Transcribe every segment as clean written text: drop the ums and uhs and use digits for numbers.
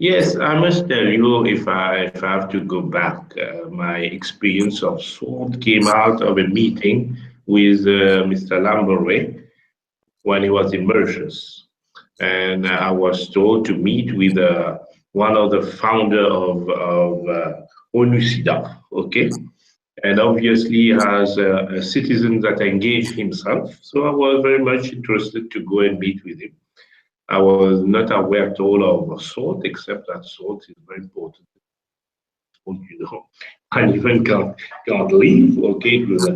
Yes, I must tell you, if I have to go back, my experience of salt came out of a meeting with Mr. Lamboré when he was in Mauritius, and I was told to meet with one of the founder of ONUSIDA, okay, and obviously he has a citizen that engaged himself, so I was very much interested to go and meet with him. I was not aware at all of salt, except that salt is very important. You know, and even can't leave, okay, because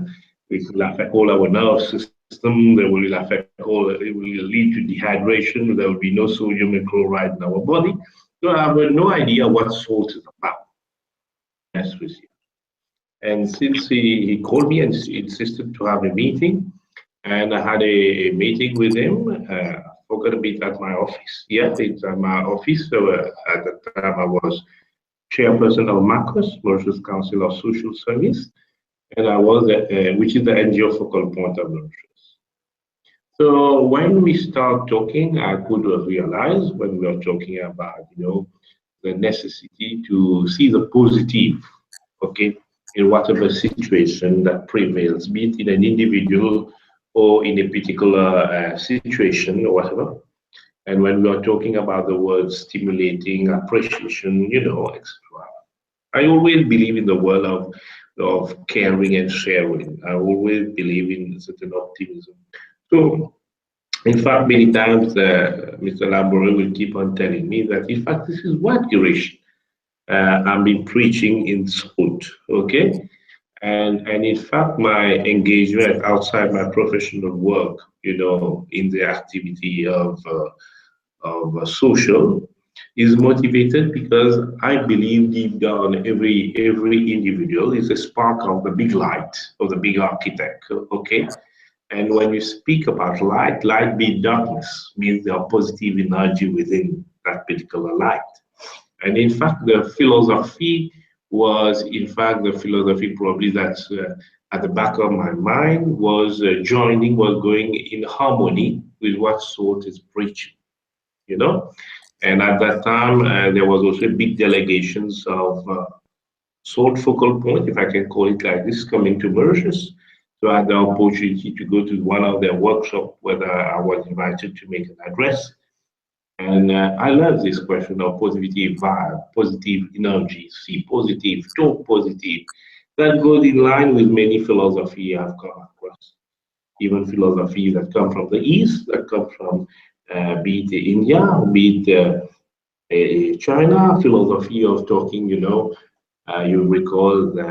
it will affect all our nerve system. They will affect all. It will lead to dehydration. There will be no sodium and chloride in our body. So I have no idea what salt is about. Yes, with you. And since he called me and insisted to have a meeting, and I had a meeting with him. Forgot a bit at my office. Yeah, it's at my office. So at the time I was chairperson of MACOS, Mauritius Council of Social Service, and I was, which is the NGO focal point of Mauritius. So when we start talking, I could realize when we are talking about, the necessity to see the positive, okay, in whatever situation that prevails, be it in an individual or in a particular situation or whatever. And when we are talking about the word stimulating, appreciation, etc. I always believe in the world of caring and sharing. I always believe in certain optimism. So, in fact, many times Mr. Labore will keep on telling me that, in fact, this is what Geerish I've been preaching in school, okay? And in fact, my engagement outside my professional work, in the activity of social, is motivated because I believe deep down every individual is a spark of the big light of the big architect. Okay, and when you speak about light, light being darkness means there are positive energy within that particular light. And in fact, the philosophy was, in fact, the philosophy probably that's at the back of my mind was was going in harmony with what Salt is preaching, you know. And at that time, there was also big delegations of Salt Focal Point, if I can call it like this, coming to Mauritius. So I had the opportunity to go to one of their workshops where I was invited to make an address. And I love this question of positive vibe, positive energy, see positive, talk positive. That goes in line with many philosophy I've come across, even philosophy that come from the East, that come from be it India, be it China, philosophy of talking, you recall the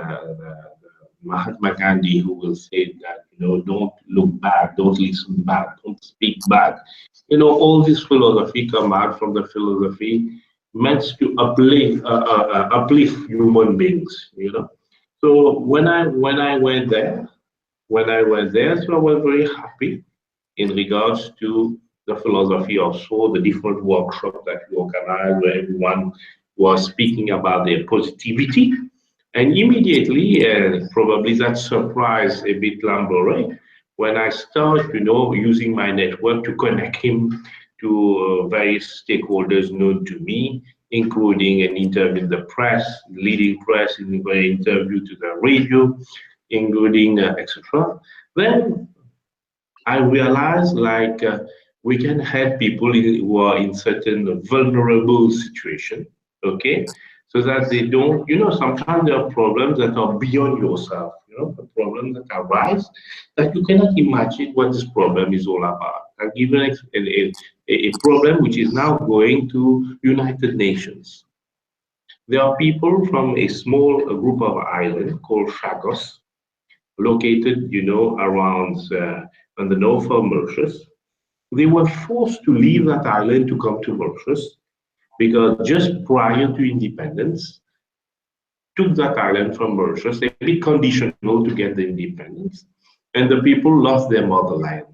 Mahatma Gandhi who will say that, don't look back, don't listen back, don't speak back. All this philosophy come out from the philosophy meant to uplift human beings, So when I went there, so I was very happy in regards to the philosophy of soul, the different workshops that we organized where everyone was speaking about their positivity. And immediately, probably that surprised a bit Lambore when I start, using my network to connect him to various stakeholders known to me, including an interview in the press, leading press, in an interview to the radio, including etc. Then I realized like we can help people who are in certain vulnerable situation, okay, so that they don't, sometimes there are problems that are beyond yourself, the problems that arise that you cannot imagine what this problem is all about. I'll give you a problem which is now going to United Nations. There are people from a small group of islands called Chagos, located, around on the north of Mauritius. They were forced to leave that island to come to Mauritius because just prior to independence, took that island from Mauritius, a bit conditional to get the independence, and the people lost their motherland.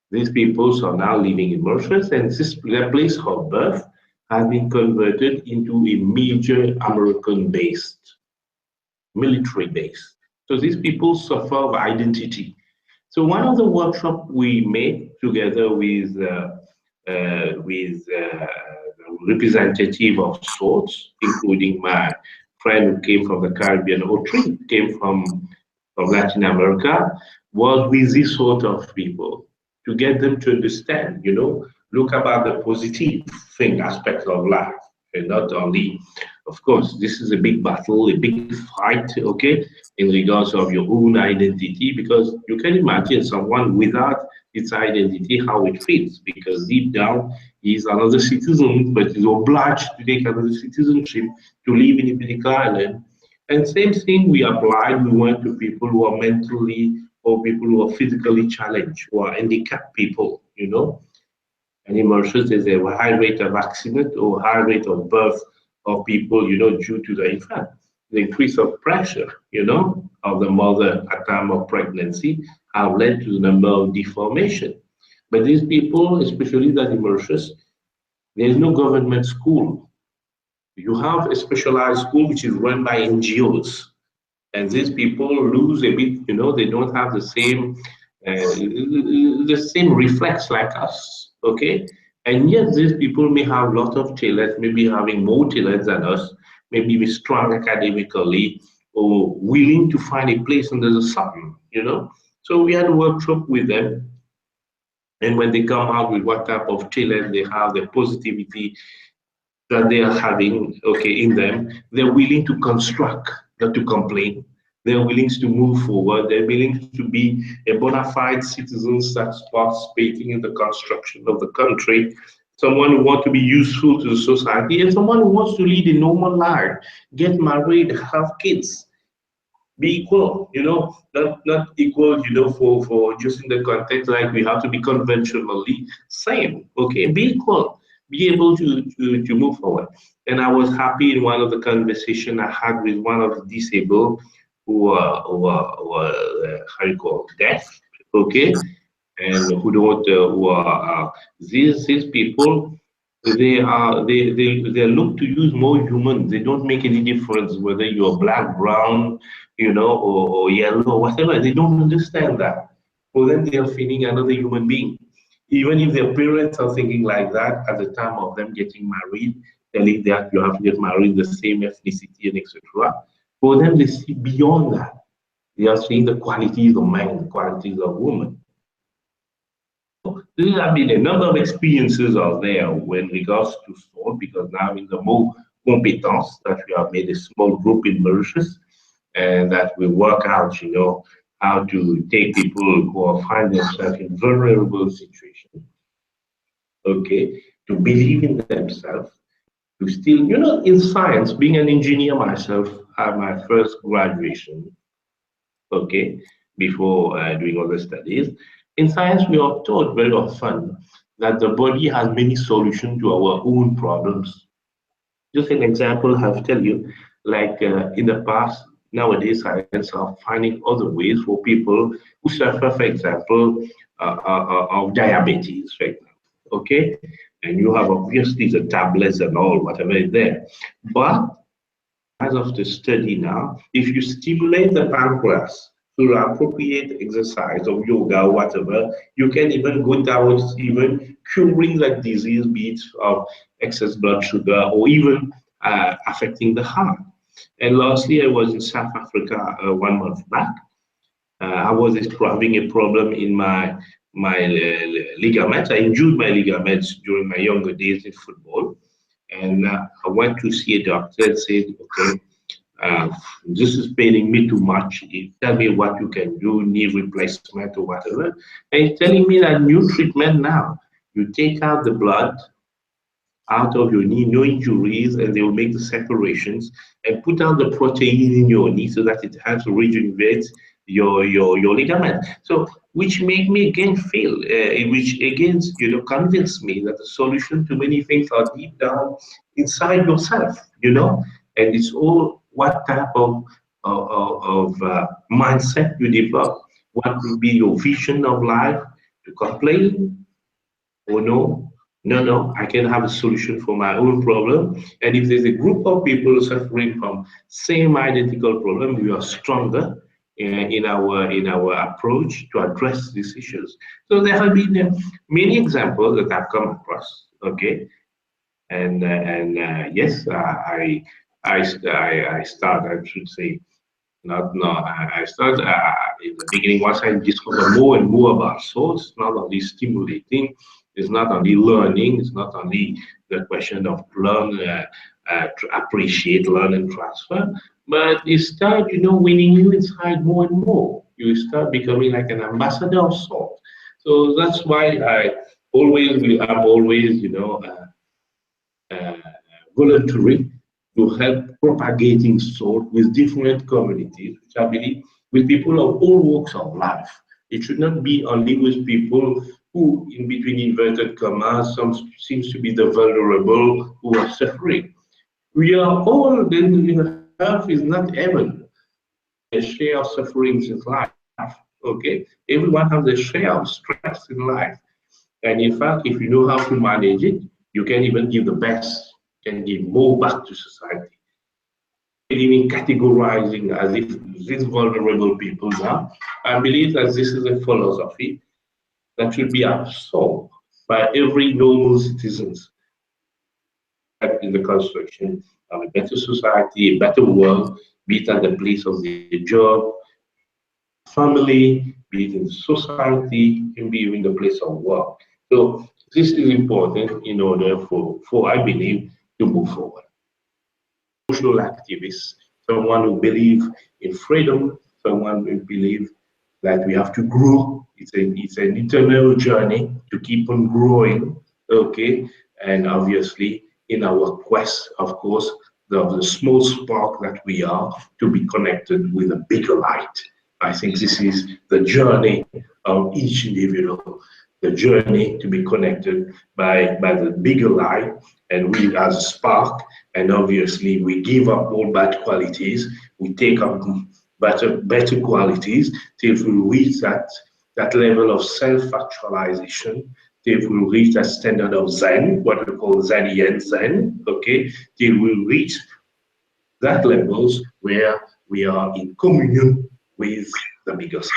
These peoples are now living in Mauritius, and their place of birth has been converted into a major American-based military base. So these people suffer of identity. So one of the workshops we made together with the representative of sorts, including my friend who came from the Caribbean, or three came from Latin America, was with this sort of people to get them to understand, look about the positive thing aspects of life, and not only, of course, this is a big battle, a big fight, okay, in regards of your own identity, because you can imagine someone without its identity, how it feels, because deep down he's another citizen, but is obliged to take another citizenship to live in a particular island. And same thing we applied, we went to people who are mentally or people who are physically challenged, who are handicapped people, and in Mauritius, there's a high rate of accident or high rate of birth of people, due to the infant. The increase of pressure, of the mother at time of pregnancy have led to the number of deformation. But these people, especially that in Mauritius, there is no government school. You have a specialized school which is run by NGOs, and these people lose a bit. They don't have the same reflex like us. Okay, and yet these people may have a lot of talent, maybe having more talent than us, maybe be strong academically or willing to find a place under the sun. So we had a workshop with them, and when they come out with what type of talent they have, the positivity that they are having, okay, in them, they're willing to construct, not to complain. They're willing to move forward. They're willing to be a bona fide citizen that's participating in the construction of the country, someone who wants to be useful to the society, and someone who wants to lead a normal life, get married, have kids, be equal, not equal, for just in the context like we have to be conventionally same, okay, be equal, be able to move forward. And I was happy in one of the conversation I had with one of the disabled who are how you call deaf, okay, and who are these people, they look to use more human. They don't make any difference whether you're black, brown, or yellow or whatever. They don't understand that. For them, they are feeling another human being. Even if their parents are thinking like that at the time of them getting married, telling that you have to get married the same ethnicity and etc. For them, they see beyond that. They are seeing the qualities of man, the qualities of woman. So this have been a number of experiences out there when regards to sport, because now in the more competence that we have made a small group in Mauritius, and that we work out, how to take people who are find themselves in vulnerable situations, okay, to believe in themselves, to still, in science, being an engineer myself, I had my first graduation, okay, before doing other studies. In science, we are taught very often that the body has many solutions to our own problems. Just an example, I'll tell you, like in the past, nowadays, science are finding other ways for people who suffer, for example, of diabetes right now, okay? And you have obviously the tablets and all, whatever is there. But as of the study now, if you stimulate the pancreas through appropriate exercise or yoga or whatever, you can even go towards even curing that disease, be it of excess blood sugar or even affecting the heart. And lastly, I was in South Africa 1 month back. I was having a problem in my ligaments. I injured my ligaments during my younger days in football, and I went to see a doctor and said, okay, uh, this is paining me too much. Tell me what you can do, knee replacement or whatever. And he's telling me that new treatment now. You take out the blood out of your knee, no injuries, and they will make the separations and put out the protein in your knee so that it helps regenerate your ligament. So, which made me again feel, which again, convinced me that the solution to many things are deep down inside yourself, and it's all what type of mindset you develop, what will be your vision of life, to complain, oh no, no, I can have a solution for my own problem. And if there's a group of people suffering from same identical problem, we are stronger in our approach to address these issues. So there have been many examples that I've come across. Okay, Yes, I started, I should say, not no. I started in the beginning. Once I discovered more and more about soul, it's not only stimulating, it's not only learning, it's not only the question of learn, appreciate, learn, and transfer, but you start, winning you inside more and more. You start becoming like an ambassador of soul. So that's why I'm always, uh, volunteering to help propagating salt with different communities, which I believe with people of all walks of life. It should not be only with people who, in between inverted commas, some seems to be the vulnerable who are suffering. We are all, then health is not heaven. A share of sufferings in life. Okay, everyone has a share of stress in life. And in fact, if you know how to manage it, you can even give the best, can give more back to society. Believe in categorizing as if these vulnerable people are. I believe that this is a philosophy that should be absorbed by every normal citizens in the construction of a better society, a better world, be it at the place of the job, family, be it in society, and be in the place of work. So this is important in order for I believe, to move forward. Social activist, someone who believes in freedom, someone who believes that we have to grow. It's an eternal journey to keep on growing, okay? And obviously, in our quest, of course, the small spark that we are to be connected with a bigger light. I think this is the journey of each individual, the journey to be connected by the bigger light, and we as a spark, and obviously we give up all bad qualities, we take up better qualities till we reach that level of self-actualization, till we reach that standard of Zen, what we call Zen Zen, okay, till we reach that levels where we are in communion with the bigger self.